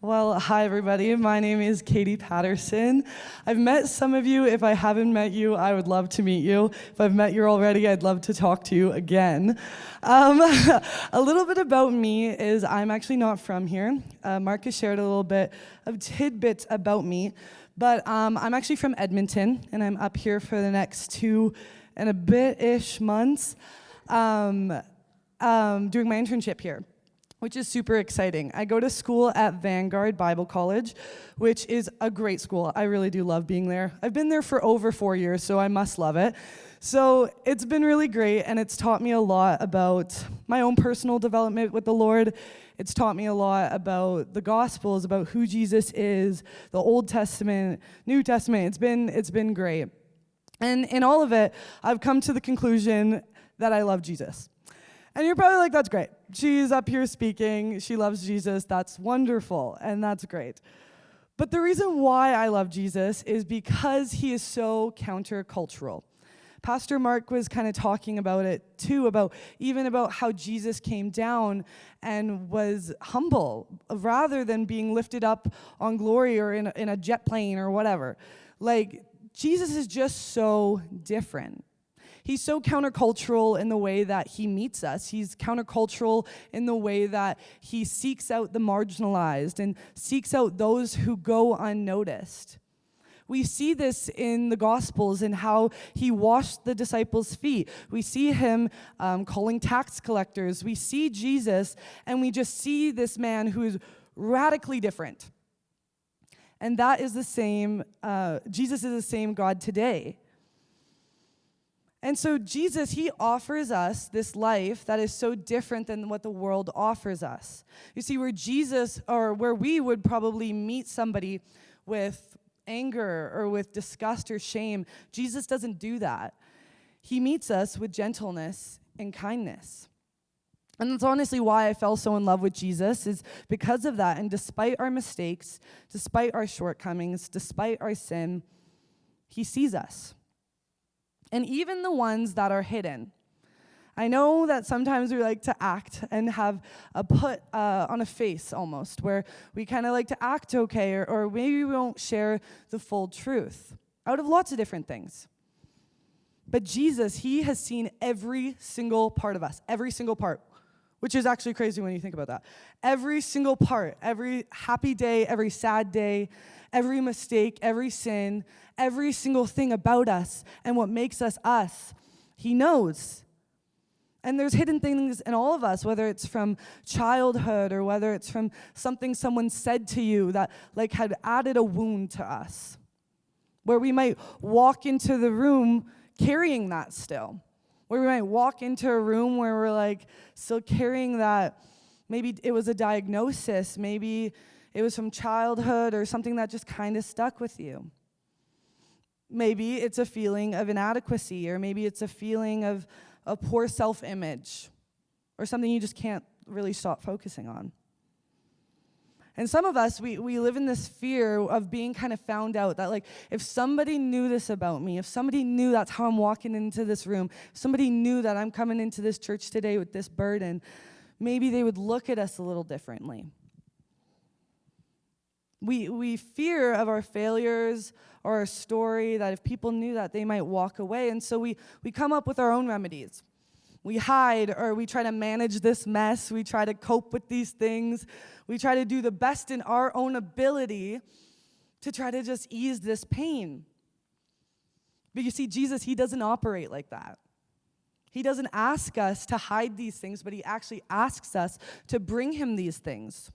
Well, hi everybody. My name is Katie Patterson. I've met some of you. If I haven't met you, I would love to meet you. If I've met you already, I'd love to talk to you again. A little bit about me is I'm actually not from here. Marcus shared a little bit of tidbits about me, but I'm actually from Edmonton, and I'm up here for the next 2 and a bit-ish months doing my internship here, which is super exciting. I go to school at Vanguard Bible College, which is a great school. I really do love being there. I've been there for over 4 years, so I must love it. So it's been really great, and it's taught me a lot about my own personal development with the Lord. It's taught me a lot about the Gospels, about who Jesus is, the Old Testament, New Testament. It's been great. And in all of it, I've come to the conclusion that I love Jesus. And you're probably like, that's great. She's up here speaking. She loves Jesus. That's wonderful, and that's great. But the reason why I love Jesus is because he is so countercultural. Pastor Mark was kind of talking about it too, about how Jesus came down and was humble rather than being lifted up on glory or in a jet plane or whatever. Like, Jesus is just so different. He's so countercultural in the way that he meets us. He's countercultural in the way that he seeks out the marginalized and seeks out those who go unnoticed. We see this in the Gospels and how he washed the disciples' feet. We see him calling tax collectors. We see Jesus, and we just see this man who is radically different. And that is the same, Jesus is the same God today. And so Jesus, he offers us this life that is so different than what the world offers us. You see, where we would probably meet somebody with anger or with disgust or shame, Jesus doesn't do that. He meets us with gentleness and kindness. And that's honestly why I fell so in love with Jesus, is because of that. And despite our mistakes, despite our shortcomings, despite our sin, he sees us. And even the ones that are hidden. I know that sometimes we like to act and have a put on a face almost, where we kind of like to act okay, or maybe we won't share the full truth out of lots of different things. But Jesus, he has seen every single part of us, every single part, which is actually crazy when you think about that. Every single part, every happy day, every sad day, every mistake, every sin, every single thing about us and what makes us us, he knows. And there's hidden things in all of us, whether it's from childhood or whether it's from something someone said to you that like had added a wound to us, where we might walk into the room carrying that still, where we might walk into a room where we're like still carrying that. Maybe it was a diagnosis, maybe it was from childhood or something that just kind of stuck with you. Maybe it's a feeling of inadequacy, or maybe it's a feeling of a poor self-image, or something you just can't really stop focusing on. And some of us, we live in this fear of being kind of found out, that like, if somebody knew this about me, if somebody knew that's how I'm walking into this room, if somebody knew that I'm coming into this church today with this burden, maybe they would look at us a little differently. We fear of our failures or our story, that if people knew that, they might walk away. And so we come up with our own remedies. We hide, or we try to manage this mess. We try to cope with these things. We try to do the best in our own ability to try to just ease this pain. But you see, Jesus, he doesn't operate like that. He doesn't ask us to hide these things, but he actually asks us to bring him these things.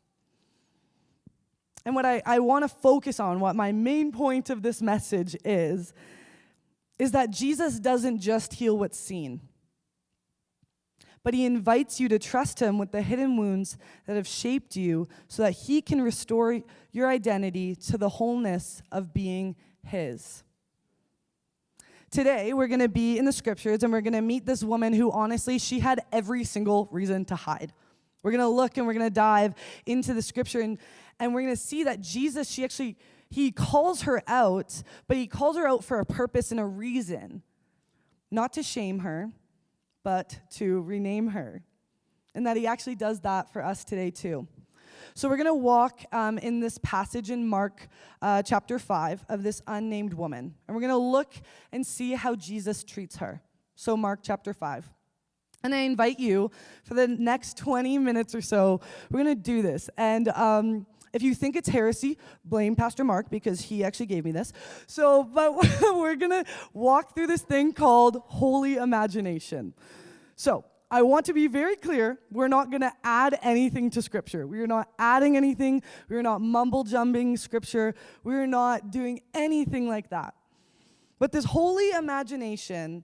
And what I want to focus on, what my main point of this message is that Jesus doesn't just heal what's seen, but he invites you to trust him with the hidden wounds that have shaped you so that he can restore your identity to the wholeness of being his. Today, we're going to be in the scriptures, and we're going to meet this woman who, honestly, she had every single reason to hide. We're going to look and we're going to dive into the scripture, and we're going to see that Jesus, he calls her out, but he calls her out for a purpose and a reason. Not to shame her, but to rename her. And that he actually does that for us today too. So we're going to walk in this passage in Mark chapter 5 of this unnamed woman. And we're going to look and see how Jesus treats her. So Mark chapter 5. And I invite you, for the next 20 minutes or so, we're going to do this. And if you think it's heresy, blame Pastor Mark, because he actually gave me this. But we're going to walk through this thing called holy imagination. So I want to be very clear, we're not going to add anything to Scripture. We are not adding anything. We are not mumble-jumbing Scripture. We are not doing anything like that. But this holy imagination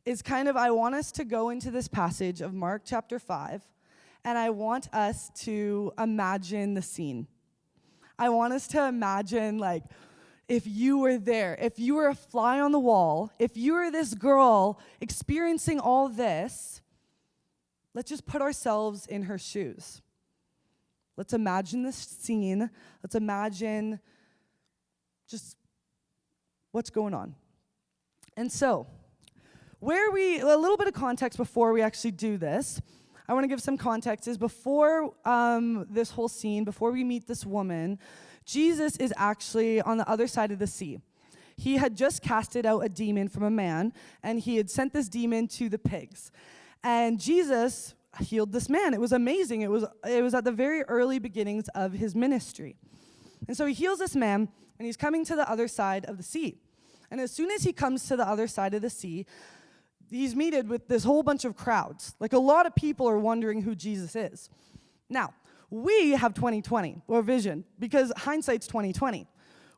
is kind of, I want us to go into this passage of Mark chapter 5, and I want us to imagine the scene. I want us to imagine, like, if you were there, if you were a fly on the wall, if you were this girl experiencing all this, let's just put ourselves in her shoes. Let's imagine this scene. Let's imagine just what's going on. And so, a little bit of context before we actually do this. I want to give some context is before this whole scene, before we meet this woman, Jesus is actually on the other side of the sea. He had just casted out a demon from a man, and he had sent this demon to the pigs. And Jesus healed this man. It was amazing. It was at the very early beginnings of his ministry. And so he heals this man, and he's coming to the other side of the sea. And as soon as he comes to the other side of the sea, he's meted with this whole bunch of crowds. Like, a lot of people are wondering who Jesus is. Now, we have 20/20 or vision, because hindsight's 20/20.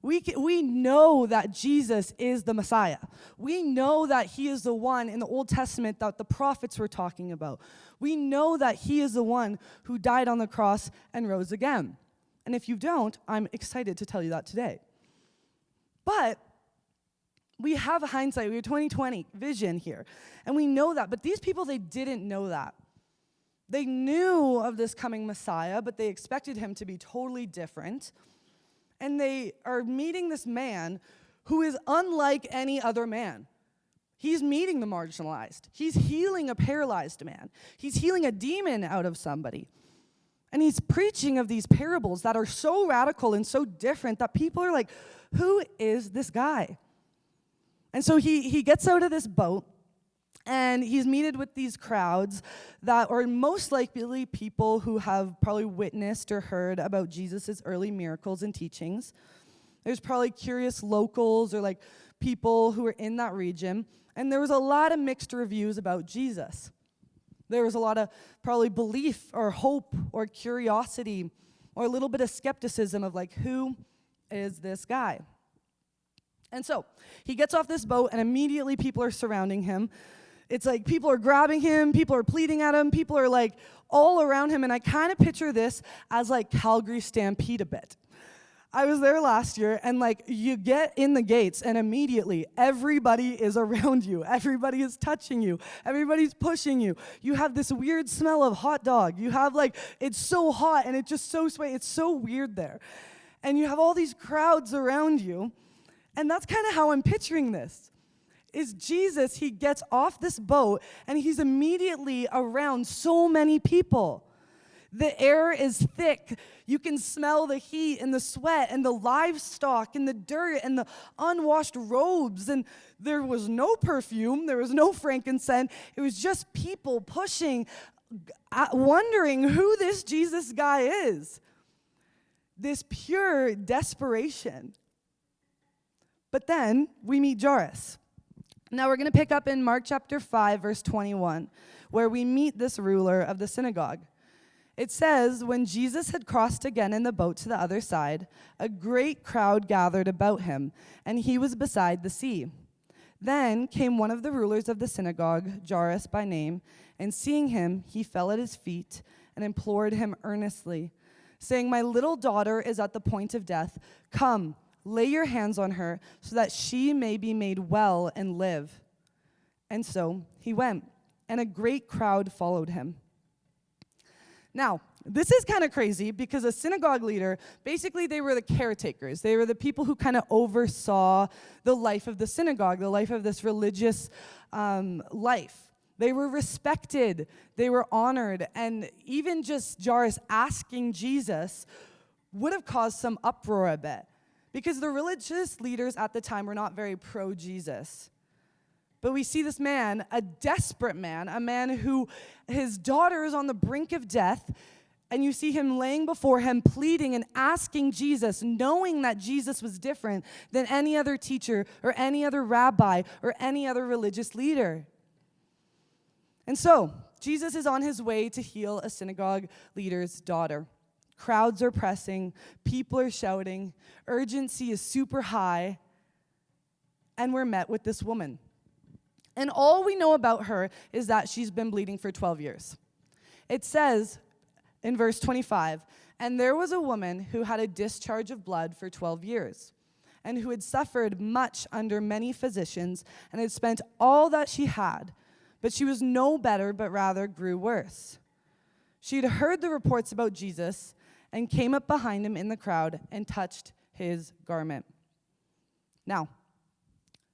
We know that Jesus is the Messiah. We know that he is the one in the Old Testament that the prophets were talking about. We know that he is the one who died on the cross and rose again. And if you don't, I'm excited to tell you that today. But we have hindsight, we have 20/20 vision here, and we know that. But these people, they didn't know that. They knew of this coming Messiah, but they expected him to be totally different. And they are meeting this man who is unlike any other man. He's meeting the marginalized. He's healing a paralyzed man. He's healing a demon out of somebody. And he's preaching of these parables that are so radical and so different that people are like, who is this guy? And so he gets out of this boat, and he's meted with these crowds that are most likely people who have probably witnessed or heard about Jesus' early miracles and teachings. There's probably curious locals or like people who are in that region. And there was a lot of mixed reviews about Jesus. There was a lot of probably belief or hope or curiosity or a little bit of skepticism of like, who is this guy? And so he gets off this boat, and immediately people are surrounding him. It's like people are grabbing him, people are pleading at him, people are like all around him. And I kind of picture this as like Calgary Stampede a bit. I was there last year, and like you get in the gates, and immediately everybody is around you. Everybody is touching you. Everybody's pushing you. You have this weird smell of hot dog. You have like, it's so hot and it's just so sweaty. It's so weird there. And you have all these crowds around you. And that's kind of how I'm picturing this. Is Jesus, he gets off this boat, and he's immediately around so many people. The air is thick. You can smell the heat and the sweat and the livestock and the dirt and the unwashed robes. And there was no perfume. There was no frankincense. It was just people pushing, wondering who this Jesus guy is. This pure desperation. But then we meet Jairus. Now we're going to pick up in Mark chapter 5, verse 21, where we meet this ruler of the synagogue. It says, when Jesus had crossed again in the boat to the other side, a great crowd gathered about him, and he was beside the sea. Then came one of the rulers of the synagogue, Jairus by name, and seeing him, he fell at his feet and implored him earnestly, saying, my little daughter is at the point of death. Come, lay your hands on her so that she may be made well and live. And so he went, and a great crowd followed him. Now, this is kind of crazy because a synagogue leader, basically they were the caretakers. They were the people who kind of oversaw the life of the synagogue, the life of this religious life. They were respected, they were honored, and even just Jairus asking Jesus would have caused some uproar a bit, because the religious leaders at the time were not very pro-Jesus. But we see this man, a desperate man, a man who his daughter is on the brink of death, and you see him laying before him, pleading and asking Jesus, knowing that Jesus was different than any other teacher or any other rabbi or any other religious leader. And so, Jesus is on his way to heal a synagogue leader's daughter. Crowds are pressing, people are shouting, urgency is super high, and we're met with this woman. And all we know about her is that she's been bleeding for 12 years. It says in verse 25, "And there was a woman who had a discharge of blood for 12 years, and who had suffered much under many physicians, and had spent all that she had, but she was no better, but rather grew worse. She had heard the reports about Jesus, and came up behind him in the crowd and touched his garment." Now,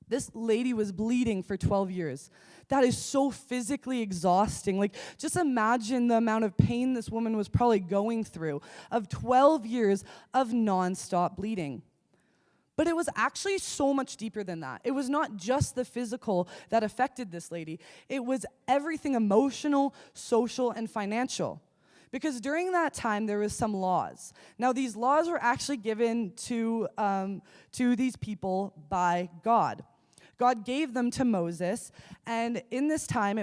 this lady was bleeding for 12 years. That is so physically exhausting. Like, just imagine the amount of pain this woman was probably going through of 12 years of nonstop bleeding. But it was actually so much deeper than that. It was not just the physical that affected this lady. It was everything emotional, social, and financial. Because during that time, there was some laws. Now, these laws were actually given to these people by God. God gave them to Moses, and in this time,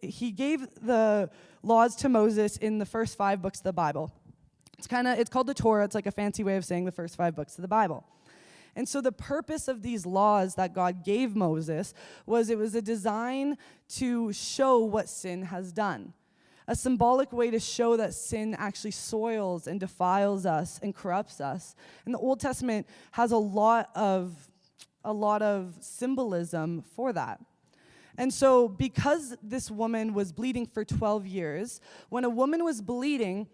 he gave the laws to Moses in the first 5 books of the Bible. It's called the Torah. It's like a fancy way of saying the first 5 books of the Bible. And so the purpose of these laws that God gave Moses was it was a design to show what sin has done. A symbolic way to show that sin actually soils and defiles us and corrupts us. And the Old Testament has a lot of symbolism for that. And so because this woman was bleeding for 12 years, when a woman was bleeding,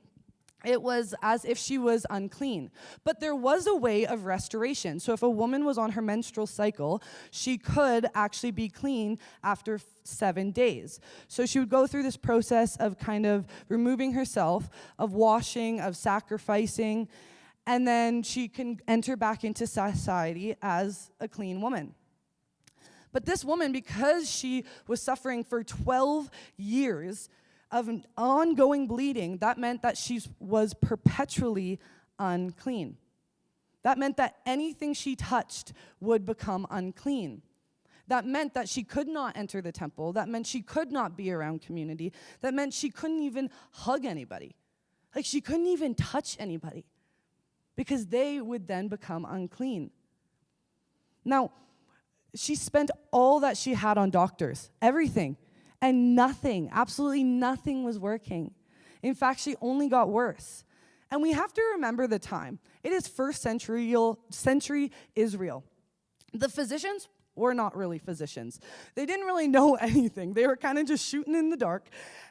it was as if she was unclean. But there was a way of restoration. So if a woman was on her menstrual cycle, she could actually be clean after 7 days. So she would go through this process of kind of removing herself, of washing, of sacrificing, and then she can enter back into society as a clean woman. But this woman, because she was suffering for 12 years of an ongoing bleeding, that meant that she was perpetually unclean. That meant that anything she touched would become unclean. That meant that she could not enter the temple. That meant she could not be around community. That meant she couldn't even hug anybody. Like, she couldn't even touch anybody, because they would then become unclean. Now, she spent all that she had on doctors, everything. And nothing, absolutely nothing was working. In fact, she only got worse. And we have to remember the time. It is first century Israel. The physicians were not really physicians. They didn't really know anything. They were kind of just shooting in the dark.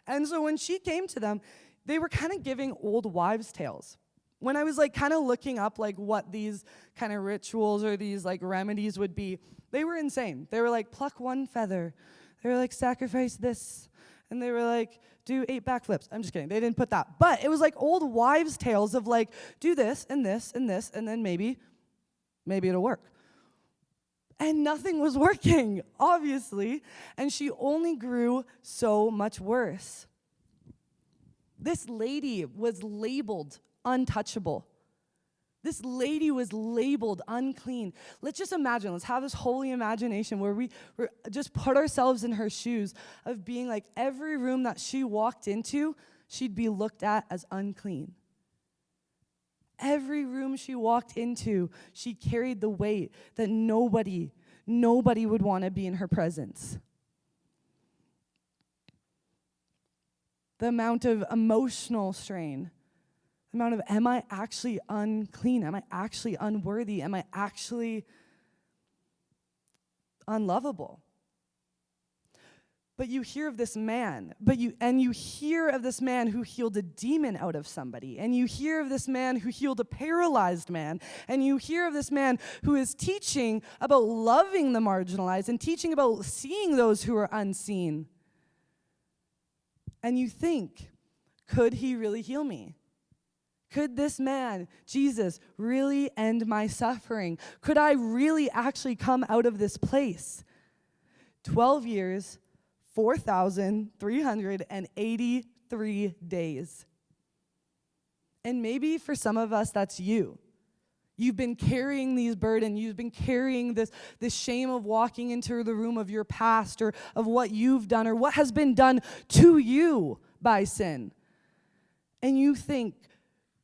And so when she came to them, they were kind of giving old wives' tales. When I was kind of looking up what these kind of rituals or these remedies would be, they were insane. They were pluck one feather. They were sacrifice this. And they were do 8 backflips. I'm just kidding. They didn't put that. But it was old wives' tales of do this and this and this, and then maybe it'll work. And nothing was working, obviously. And she only grew so much worse. This lady was labeled untouchable. This lady was labeled unclean. Let's just imagine, let's have this holy imagination where we just put ourselves in her shoes of being every room that she walked into, she'd be looked at as unclean. Every room she walked into, she carried the weight that nobody would want to be in her presence. The amount of emotional strain, the amount of, am I actually unclean? Am I actually unworthy? Am I actually unlovable? But you hear of this man, you hear of this man who healed a demon out of somebody, and you hear of this man who healed a paralyzed man, and you hear of this man who is teaching about loving the marginalized and teaching about seeing those who are unseen. And you think, could he really heal me? Could this man, Jesus, really end my suffering? Could I really actually come out of this place? 12 years, 4,383 days. And maybe for some of us, that's you. You've been carrying these burdens. You've been carrying this shame of walking into the room of your past or of what you've done or what has been done to you by sin. And you think,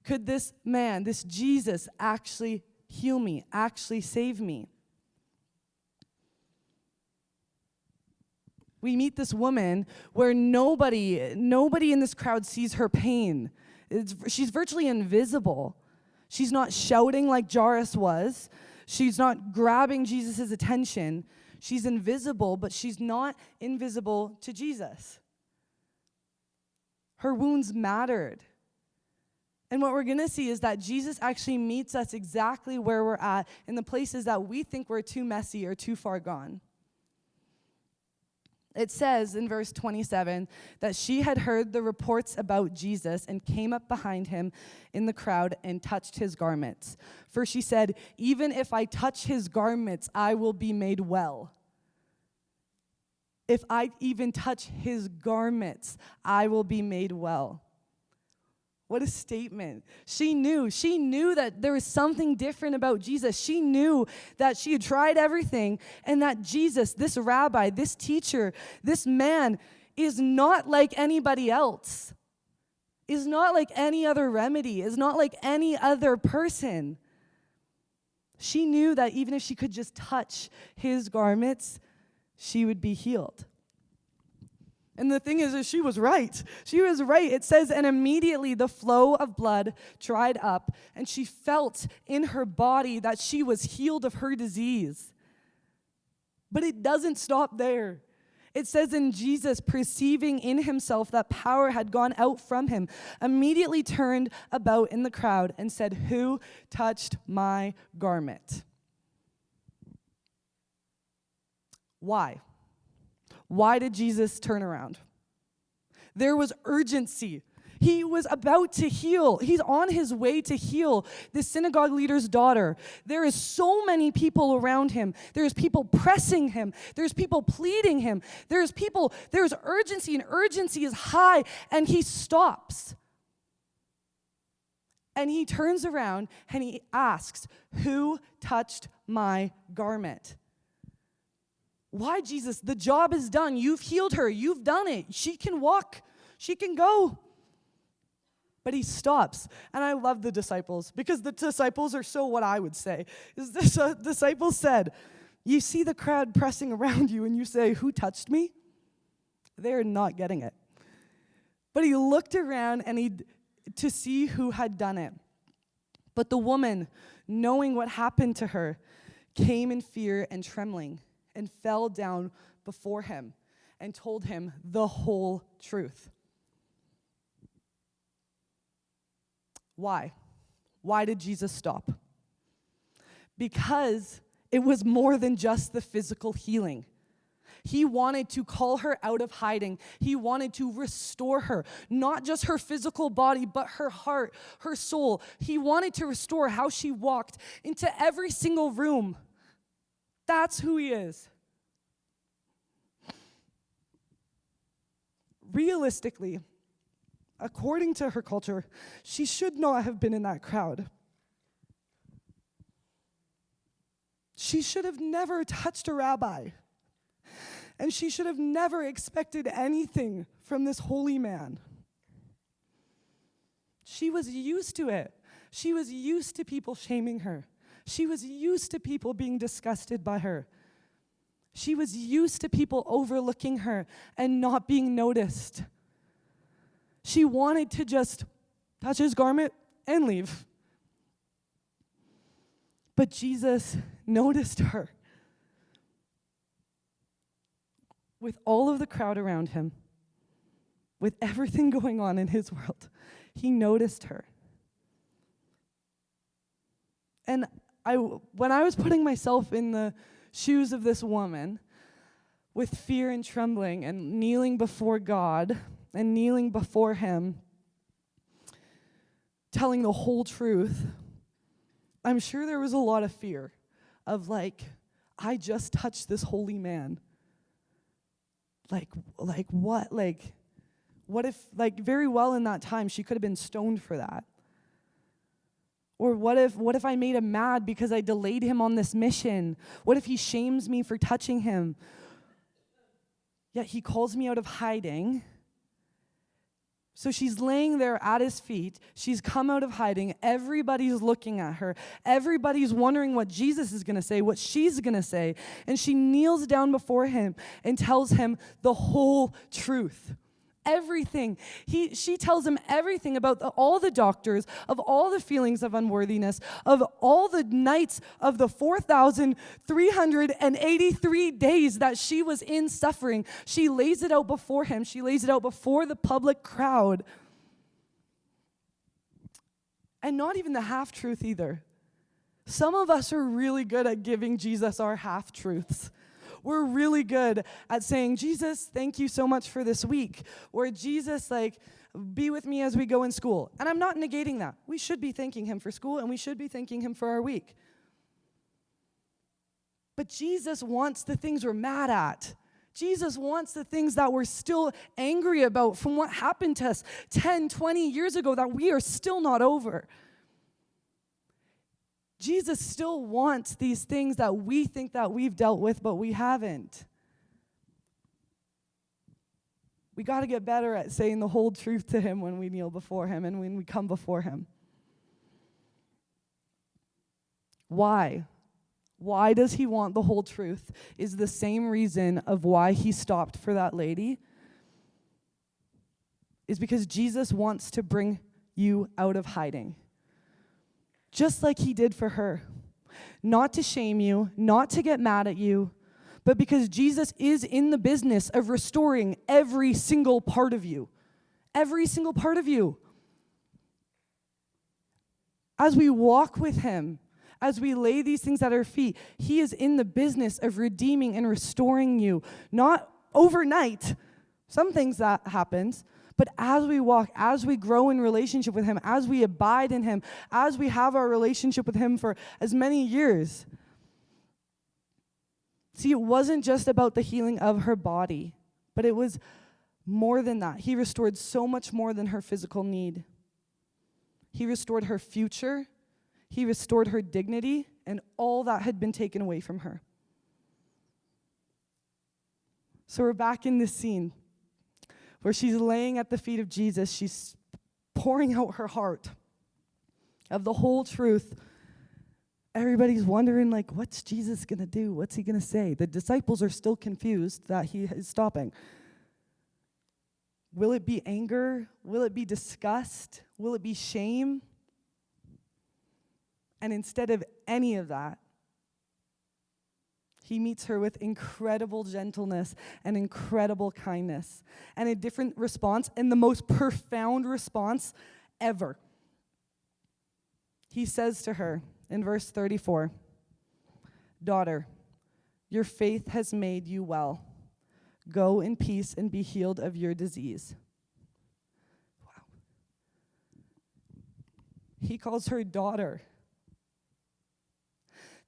could this man, this Jesus, actually heal me, actually save me? We meet this woman where nobody in this crowd sees her pain. She's virtually invisible. She's not shouting like Jairus was. She's not grabbing Jesus' attention. She's invisible, but she's not invisible to Jesus. Her wounds mattered. And what we're going to see is that Jesus actually meets us exactly where we're at in the places that we think we're too messy or too far gone. It says in verse 27 that she had heard the reports about Jesus and came up behind him in the crowd and touched his garments. For she said, "Even if I touch his garments, I will be made well." If I even touch his garments, I will be made well. What a statement. She knew that there was something different about Jesus. She knew that she had tried everything and that Jesus, this rabbi, this teacher, this man is not like anybody else, is not like any other remedy, is not like any other person. She knew that even if she could just touch his garments, she would be healed. And the thing is she was right. She was right. It says, and immediately the flow of blood dried up, and she felt in her body that she was healed of her disease. But it doesn't stop there. It says, in Jesus, perceiving in himself that power had gone out from him, immediately turned about in the crowd and said, "Who touched my garment?" Why? Why did Jesus turn around? There was urgency. He was about to heal. He's on his way to heal the synagogue leader's daughter. There is so many people around him. There's people pressing him. There's people pleading him. There's urgency, and urgency is high, and he stops. And he turns around and he asks, "Who touched my garment?" Why, Jesus? The job is done. You've healed her. You've done it. She can walk. She can go. But he stops. And I love the disciples because the disciples are so what I would say. Is this disciples said, you see the crowd pressing around you and you say, "Who touched me?" They're not getting it. But he looked around and to see who had done it. But the woman, knowing what happened to her, came in fear and trembling, and fell down before him and told him the whole truth. Why? Why did Jesus stop? Because it was more than just the physical healing. He wanted to call her out of hiding. He wanted to restore her, not just her physical body, but her heart, her soul. He wanted to restore how she walked into every single room. That's who he is. Realistically, according to her culture, she should not have been in that crowd. She should have never touched a rabbi. And she should have never expected anything from this holy man. She was used to it. She was used to people shaming her. She was used to people being disgusted by her. She was used to people overlooking her and not being noticed. She wanted to just touch his garment and leave. But Jesus noticed her. With all of the crowd around him, with everything going on in his world, he noticed her. And when I was putting myself in the shoes of this woman with fear and trembling and kneeling before God and kneeling before him, telling the whole truth, I'm sure there was a lot of fear of like, I just touched this holy man. Like what? Like, what if, like, very well in that time, she could have been stoned for that. Or what if I made him mad because I delayed him on this mission? What if he shames me for touching him? Yet he calls me out of hiding. So she's laying there at his feet. She's come out of hiding. Everybody's looking at her. Everybody's wondering what Jesus is going to say, what she's going to say. And she kneels down before him and tells him the whole truth. Everything. She tells him everything about all the doctors, of all the feelings of unworthiness, of all the nights of the 4,383 days that she was in suffering. She lays it out before him. She lays it out before the public crowd. And not even the half-truth either. Some of us are really good at giving Jesus our half-truths. We're really good at saying, Jesus, thank you so much for this week. Or Jesus, like, be with me as we go in school. And I'm not negating that. We should be thanking him for school, and we should be thanking him for our week. But Jesus wants the things we're mad at. Jesus wants the things that we're still angry about from what happened to us 10, 20 years ago that we are still not over. Jesus still wants these things that we think that we've dealt with, but we haven't. We got to get better at saying the whole truth to him when we kneel before him and when we come before him. Why? Why does he want the whole truth? Is the same reason of why he stopped for that lady. Is because Jesus wants to bring you out of hiding. Just like he did for her. Not to shame you, not to get mad at you, but because Jesus is in the business of restoring every single part of you. Every single part of you. As we walk with him, as we lay these things at our feet, he is in the business of redeeming and restoring you. Not overnight. Some things that happens. But as we walk, as we grow in relationship with him, as we abide in him, as we have our relationship with him for as many years. See, it wasn't just about the healing of her body, but it was more than that. He restored so much more than her physical need. He restored her future. He restored her dignity and all that had been taken away from her. So we're back in this scene where she's laying at the feet of Jesus. She's pouring out her heart of the whole truth. Everybody's wondering, like, what's Jesus going to do? What's he going to say? The disciples are still confused that he is stopping. Will it be anger? Will it be disgust? Will it be shame? And instead of any of that, he meets her with incredible gentleness and incredible kindness and a different response and the most profound response ever. He says to her in verse 34, "Daughter, your faith has made you well. Go in peace and be healed of your disease." Wow. He calls her daughter.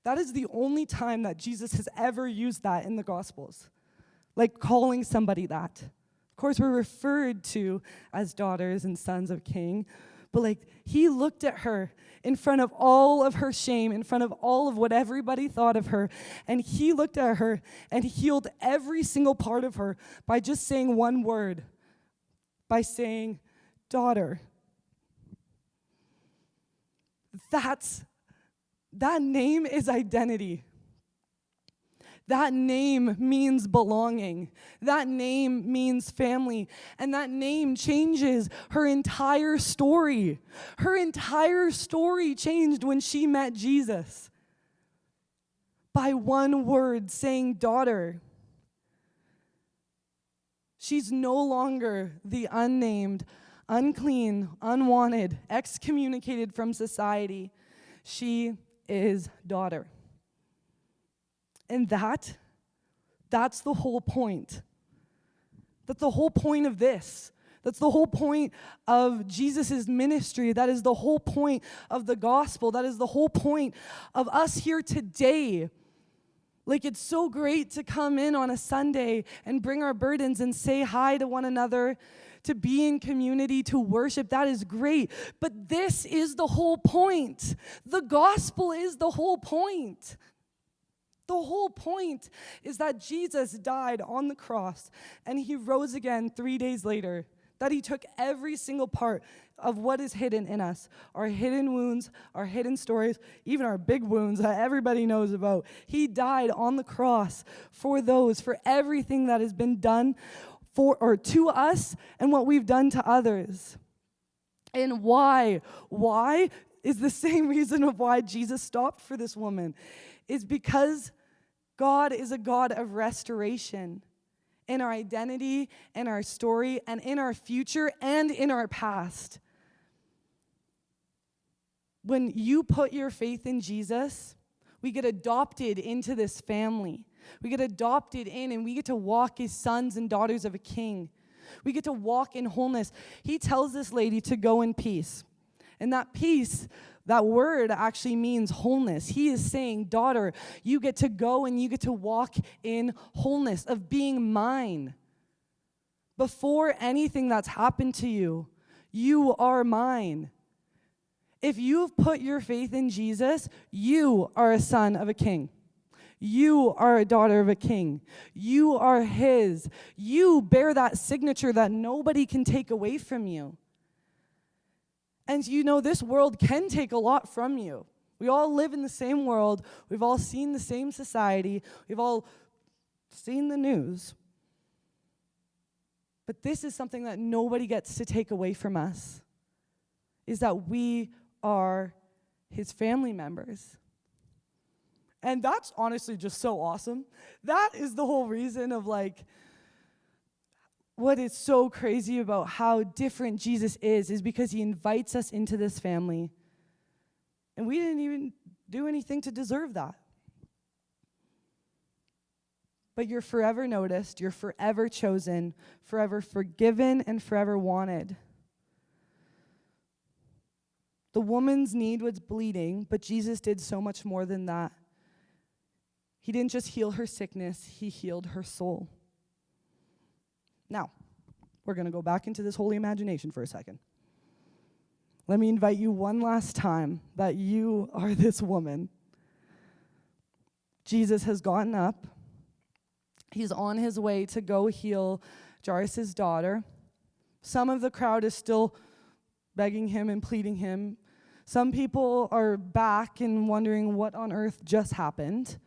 That is the only time that Jesus has ever used that in the Gospels. Like calling somebody that. Of course, we're referred to as daughters and sons of King. But like, he looked at her in front of all of her shame, in front of all of what everybody thought of her. And he looked at her and healed every single part of her by just saying one word. By saying, daughter. That name is identity. That name means belonging. That name means family. And that name changes her entire story. Her entire story changed when she met Jesus. By one word, saying daughter. She's no longer the unnamed, unclean, unwanted, excommunicated from society. She is daughter. And that's the whole point. That's the whole point of this. That's the whole point of Jesus' ministry. That is the whole point of the gospel. That is the whole point of us here today. Like, it's so great to come in on a Sunday and bring our burdens and say hi to one another, to be in community, to worship. That is great. But this is the whole point. The gospel is the whole point. The whole point is that Jesus died on the cross and he rose again 3 days later. That he took every single part of what is hidden in us, our hidden wounds, our hidden stories, even our big wounds that everybody knows about. He died on the cross for those, for everything that has been done for or to us and what we've done to others. And why? Why is the same reason of why Jesus stopped for this woman. Is because God is a God of restoration in our identity, in our story, and in our future, and in our past. When you put your faith in Jesus, we get adopted into this family. We get adopted in, and we get to walk as sons and daughters of a king. We get to walk in wholeness. He tells this lady to go in peace. And that peace, that word actually means wholeness. He is saying, daughter, you get to go and you get to walk in wholeness of being mine. Before anything that's happened to you, you are mine. If you've put your faith in Jesus, you are a son of a king. You are a daughter of a king. You are his. You bear that signature that nobody can take away from you. And you know, this world can take a lot from you. We all live in the same world. We've all seen the same society. We've all seen the news. But this is something that nobody gets to take away from us, is that we are his family members. And that's honestly just so awesome. That is the whole reason of like, what is so crazy about how different Jesus is because he invites us into this family. And we didn't even do anything to deserve that. But you're forever noticed, you're forever chosen, forever forgiven, and forever wanted. The woman's need was bleeding, but Jesus did so much more than that. He didn't just heal her sickness, he healed her soul. Now, we're going to go back into this holy imagination for a second. Let me invite you one last time that you are this woman. Jesus has gotten up. He's on his way to go heal Jairus' daughter. Some of the crowd is still begging him and pleading him. Some people are back and wondering what on earth just happened.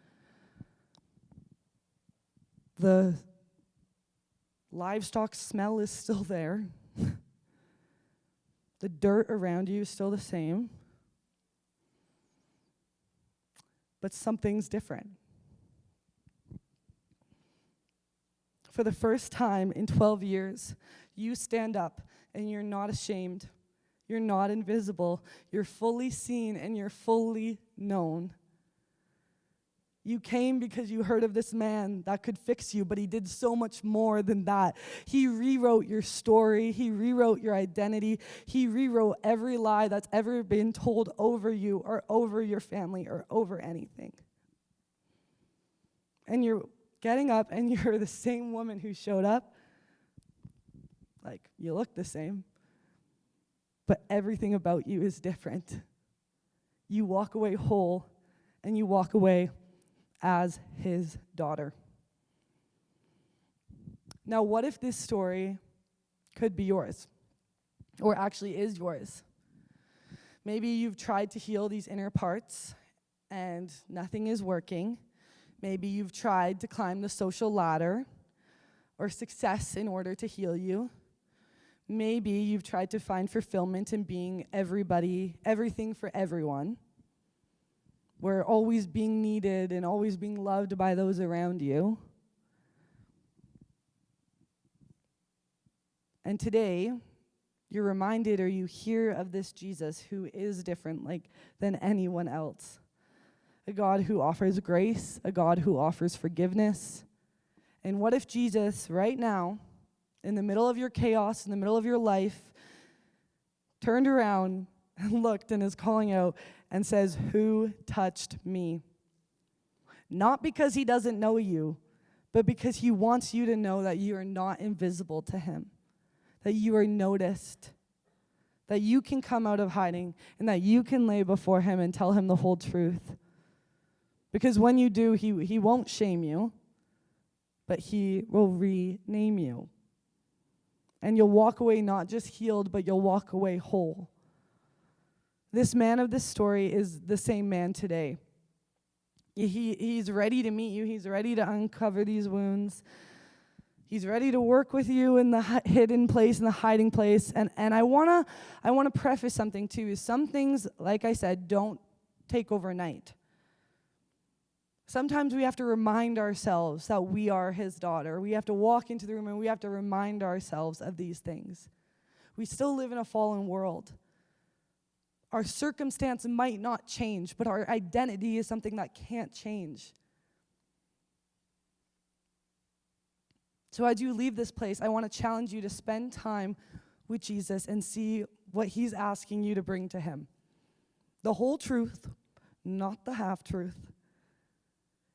The livestock smell is still there. The dirt around you is still the same. But something's different. For the first time in 12 years, you stand up and you're not ashamed. You're not invisible. You're fully seen and you're fully known. You came because you heard of this man that could fix you, but he did so much more than that. He rewrote your story. He rewrote your identity. He rewrote every lie that's ever been told over you or over your family or over anything. And you're getting up and you're the same woman who showed up. Like, you look the same, but everything about you is different. You walk away whole and you walk away as his daughter. Now, what if this story could be yours, or actually is yours? Maybe you've tried to heal these inner parts and nothing is working. Maybe you've tried to climb the social ladder or success in order to heal you. Maybe you've tried to find fulfillment in being everything for everyone. We're always being needed and always being loved by those around you. And today, you're reminded or you hear of this Jesus who is different than anyone else. A God who offers grace, a God who offers forgiveness. And what if Jesus right now in the middle of your chaos, in the middle of your life, turned around and looked and is calling out and says, "Who touched me?" Not because he doesn't know you, but because he wants you to know that you are not invisible to him, that you are noticed, that you can come out of hiding, and that you can lay before him and tell him the whole truth. Because when you do, he won't shame you, but he will rename you. And you'll walk away not just healed, but you'll walk away whole. This man of this story is the same man today. He's ready to meet you. He's ready to uncover these wounds. He's ready to work with you in the hidden place, in the hiding place. And I wanna preface something too. Some things, like I said, don't take overnight. Sometimes we have to remind ourselves that we are his daughter. We have to walk into the room and we have to remind ourselves of these things. We still live in a fallen world. Our circumstance might not change, but our identity is something that can't change. So as you leave this place, I want to challenge you to spend time with Jesus and see what he's asking you to bring to him. The whole truth, not the half-truth.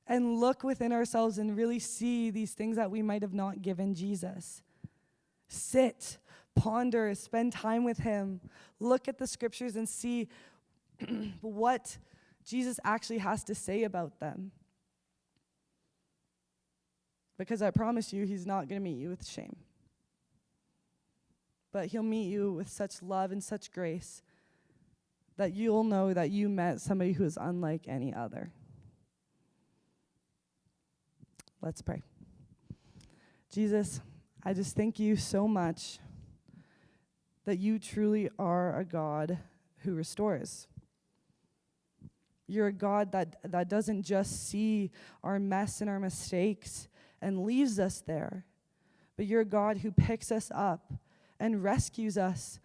And look within ourselves and really see these things that we might have not given Jesus. Sit, ponder, spend time with him. Look at the scriptures and see what Jesus actually has to say about them. Because I promise you, he's not going to meet you with shame. But he'll meet you with such love and such grace that you'll know that you met somebody who is unlike any other. Let's pray. Jesus, I just thank you so much that you truly are a God who restores. You're a God that doesn't just see our mess and our mistakes and leaves us there, but you're a God who picks us up and rescues us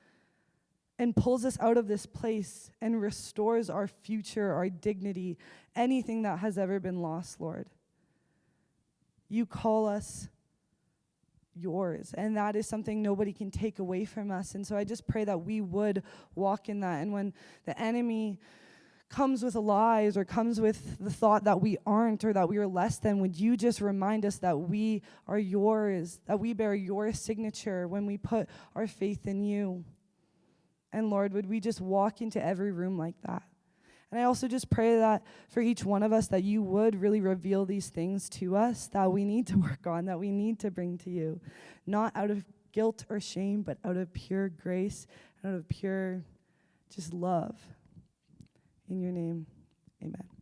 and pulls us out of this place and restores our future, our dignity, anything that has ever been lost, Lord. You call us yours, and that is something nobody can take away from us. And so I just pray that we would walk in that. And when the enemy comes with lies or comes with the thought that we aren't or that we are less than, would you just remind us that we are yours, that we bear your signature when we put our faith in you. And Lord, would we just walk into every room like that? And I also just pray that for each one of us, that you would really reveal these things to us that we need to work on, that we need to bring to you. Not out of guilt or shame, but out of pure grace, out of pure just love. In your name, amen.